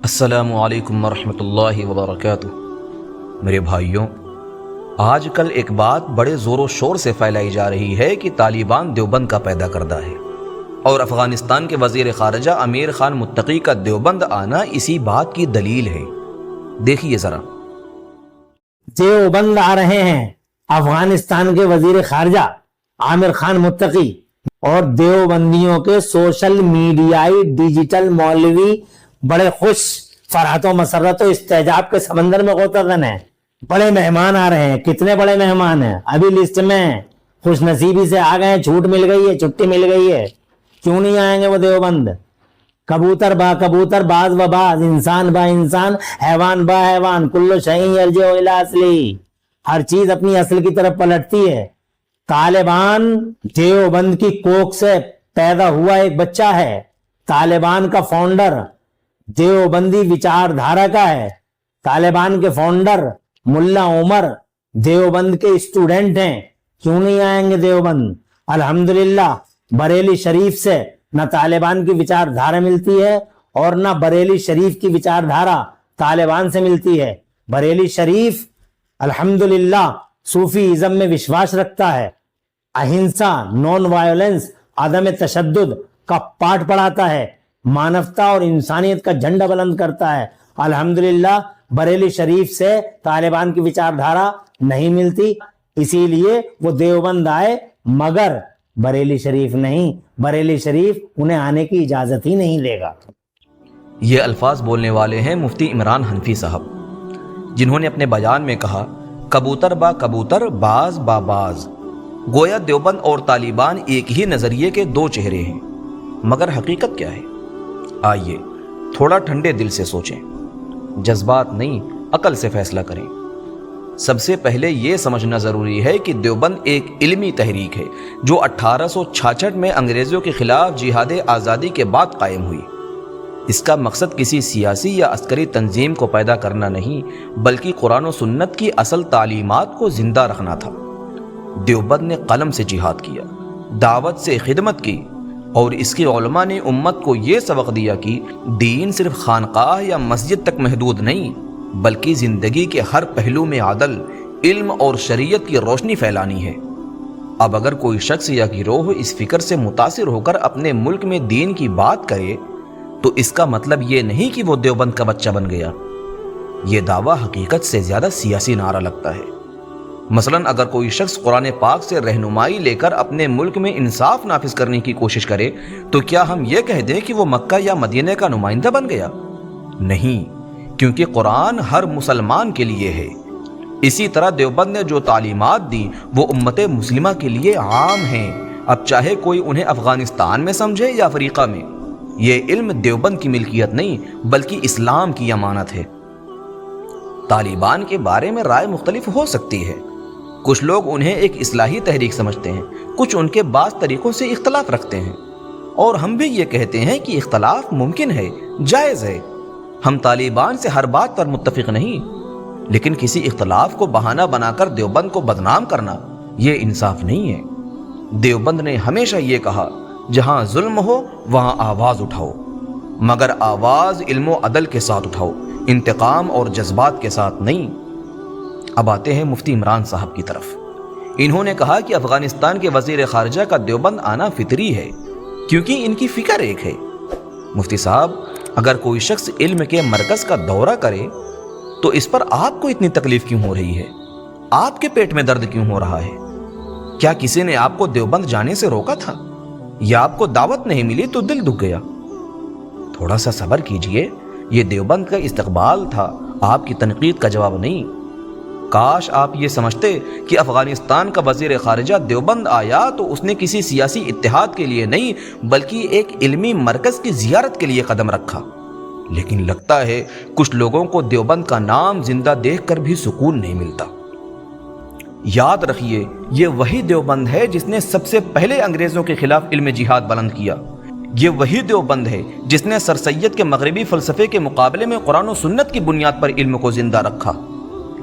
السلام علیکم ورحمۃ اللہ وبرکاتہ۔ میرے بھائیوں، آج کل ایک بات بڑے زور و شور سے پھیلائی جا رہی ہے کہ طالبان دیوبند کا پیدا کردہ ہے، اور افغانستان کے وزیر خارجہ امیر خان متقی کا دیوبند آنا اسی بات کی دلیل ہے۔ دیکھیے ذرا، دیوبند آ رہے ہیں افغانستان کے وزیر خارجہ عامر خان متقی، اور دیوبندیوں کے سوشل میڈیائی ڈیجیٹل مولوی بڑے خوش، فرحت و مسرت و استعجاب کے سمندر میں غوطہ ہیں۔ بڑے مہمان آ رہے ہیں۔ کتنے بڑے مہمان ہیں؟ ابھی لسٹ میں خوش نصیبی سے آ گئے، چھوٹ مل گئی ہے، چھٹی مل گئی ہے۔ کیوں نہیں آئیں گے وہ دیوبند؟ کبوتر با کبوتر، باز و باز، انسان با انسان، حیوان با حیوان، کل شیء یرجع الی اصلی، ہر چیز اپنی اصل کی طرف پلٹتی ہے۔ طالبان دیوبند کی کوکھ سے پیدا ہوا ایک بچہ ہے۔ طالبان کا فاؤنڈر دیوبندی وچار دھارا کا ہے۔ طالبان کے فاؤنڈر ملا عمر دیوبند کے اسٹوڈنٹ ہیں۔ کیوں نہیں آئیں گے دیوبند؟ الحمدللہ بریلی شریف سے نہ طالبان کی وچار دھارا ملتی ہے، اور نہ بریلی شریف کی وچار دھارا طالبان سے ملتی ہے۔ بریلی شریف الحمدللہ صوفی ازم میں وشواس رکھتا ہے، اہنسا، نان وائلنس، عدم تشدد کا پاٹ پڑھاتا ہے، مانوتا اور انسانیت کا جھنڈا بلند کرتا ہے۔ الحمدللہ بریلی شریف سے طالبان کی وچار دھارا نہیں ملتی، اسی لیے وہ دیوبند آئے، مگر بریلی شریف نہیں، بریلی شریف انہیں آنے کی اجازت ہی نہیں دے گا۔ یہ الفاظ بولنے والے ہیں مفتی عمران حنفی صاحب، جنہوں نے اپنے بیان میں کہا، کبوتر با کبوتر، باز با باز۔ گویا دیوبند اور طالبان ایک ہی نظریے کے دو چہرے ہیں، مگر حقیقت کیا ہے؟ آئیے تھوڑا ٹھنڈے دل سے سوچیں، جذبات نہیں عقل سے فیصلہ کریں۔ سب سے پہلے یہ سمجھنا ضروری ہے کہ دیوبند ایک علمی تحریک ہے جو 1866 میں انگریزوں کے خلاف جہاد آزادی کے بعد قائم ہوئی۔ اس کا مقصد کسی سیاسی یا عسکری تنظیم کو پیدا کرنا نہیں، بلکہ قرآن و سنت کی اصل تعلیمات کو زندہ رکھنا تھا۔ دیوبند نے قلم سے جہاد کیا، دعوت سے خدمت کی، اور اس کے علماء نے امت کو یہ سبق دیا کہ دین صرف خانقاہ یا مسجد تک محدود نہیں، بلکہ زندگی کے ہر پہلو میں عدل، علم اور شریعت کی روشنی پھیلانی ہے۔ اب اگر کوئی شخص یا گروہ اس فکر سے متاثر ہو کر اپنے ملک میں دین کی بات کرے تو اس کا مطلب یہ نہیں کہ وہ دیوبند کا بچہ بن گیا۔ یہ دعویٰ حقیقت سے زیادہ سیاسی نعرہ لگتا ہے۔ مثلا اگر کوئی شخص قرآن پاک سے رہنمائی لے کر اپنے ملک میں انصاف نافذ کرنے کی کوشش کرے تو کیا ہم یہ کہہ دیں کہ وہ مکہ یا مدینہ کا نمائندہ بن گیا؟ نہیں، کیونکہ قرآن ہر مسلمان کے لیے ہے۔ اسی طرح دیوبند نے جو تعلیمات دی وہ امت مسلمہ کے لیے عام ہیں، اب چاہے کوئی انہیں افغانستان میں سمجھے یا افریقہ میں۔ یہ علم دیوبند کی ملکیت نہیں بلکہ اسلام کی امانت ہے۔ طالبان کے بارے میں رائے مختلف ہو سکتی ہے، کچھ لوگ انہیں ایک اصلاحی تحریک سمجھتے ہیں، کچھ ان کے بعض طریقوں سے اختلاف رکھتے ہیں، اور ہم بھی یہ کہتے ہیں کہ اختلاف ممکن ہے، جائز ہے۔ ہم طالبان سے ہر بات پر متفق نہیں، لیکن کسی اختلاف کو بہانہ بنا کر دیوبند کو بدنام کرنا یہ انصاف نہیں ہے۔ دیوبند نے ہمیشہ یہ کہا، جہاں ظلم ہو وہاں آواز اٹھاؤ، مگر آواز علم و عدل کے ساتھ اٹھاؤ، انتقام اور جذبات کے ساتھ نہیں۔ اب آتے ہیں مفتی عمران صاحب کی طرف۔ انہوں نے کہا کہ افغانستان کے وزیر خارجہ کا دیوبند آنا فطری ہے، کیونکہ ان کی فکر ایک ہے۔ مفتی صاحب، اگر کوئی شخص علم کے مرکز کا دورہ کرے تو اس پر آپ کو اتنی تکلیف کیوں ہو رہی ہے؟ آپ کے پیٹ میں درد کیوں ہو رہا ہے؟ کیا کسی نے آپ کو دیوبند جانے سے روکا تھا؟ یا آپ کو دعوت نہیں ملی تو دل دکھ گیا؟ تھوڑا سا صبر کیجئے، یہ دیوبند کا استقبال تھا، آپ کی تنقید کا جواب نہیں۔ کاش آپ یہ سمجھتے کہ افغانستان کا وزیر خارجہ دیوبند آیا تو اس نے کسی سیاسی اتحاد کے لیے نہیں بلکہ ایک علمی مرکز کی زیارت کے لیے قدم رکھا۔ لیکن لگتا ہے کچھ لوگوں کو دیوبند کا نام زندہ دیکھ کر بھی سکون نہیں ملتا۔ یاد رکھیے، یہ وہی دیوبند ہے جس نے سب سے پہلے انگریزوں کے خلاف علم جہاد بلند کیا۔ یہ وہی دیوبند ہے جس نے سر سید کے مغربی فلسفے کے مقابلے میں قرآن و سنت کی بنیاد پر علم کو زندہ رکھا۔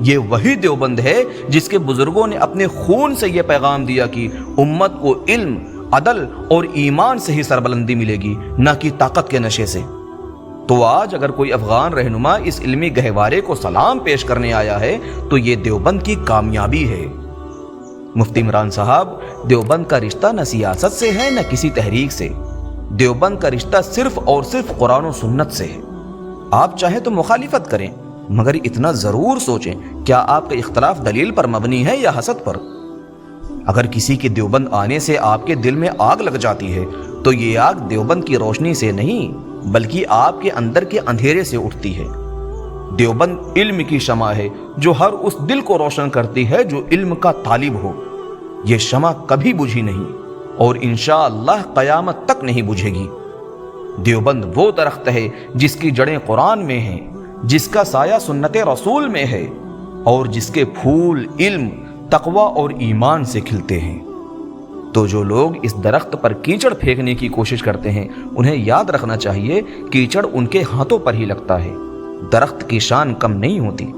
یہ وہی دیوبند ہے جس کے بزرگوں نے اپنے خون سے یہ پیغام دیا کہ امت کو علم، عدل اور ایمان سے ہی سربلندی ملے گی، نہ کہ طاقت کے نشے سے۔ تو آج اگر کوئی افغان رہنما اس علمی گہوارے کو سلام پیش کرنے آیا ہے تو یہ دیوبند کی کامیابی ہے۔ مفتی عمران صاحب، دیوبند کا رشتہ نہ سیاست سے ہے نہ کسی تحریک سے، دیوبند کا رشتہ صرف اور صرف قرآن و سنت سے ہے۔ آپ چاہیں تو مخالفت کریں، مگر اتنا ضرور سوچیں کیا آپ کا اختلاف دلیل پر مبنی ہے یا حسد پر؟ اگر کسی کے دیوبند آنے سے آپ کے دل میں آگ لگ جاتی ہے تو یہ آگ دیوبند کی روشنی سے نہیں بلکہ آپ کے اندر کے اندھیرے سے اٹھتی ہے۔ دیوبند علم کی شمع ہے جو ہر اس دل کو روشن کرتی ہے جو علم کا طالب ہو۔ یہ شمع کبھی بجھی نہیں اور انشاءاللہ قیامت تک نہیں بجھے گی۔ دیوبند وہ درخت ہے جس کی جڑیں قرآن میں ہیں، جس کا سایہ سنت رسول میں ہے اور جس کے پھول علم، تقوی اور ایمان سے کھلتے ہیں۔ تو جو لوگ اس درخت پر کیچڑ پھینکنے کی کوشش کرتے ہیں انہیں یاد رکھنا چاہیے کیچڑ ان کے ہاتھوں پر ہی لگتا ہے، درخت کی شان کم نہیں ہوتی۔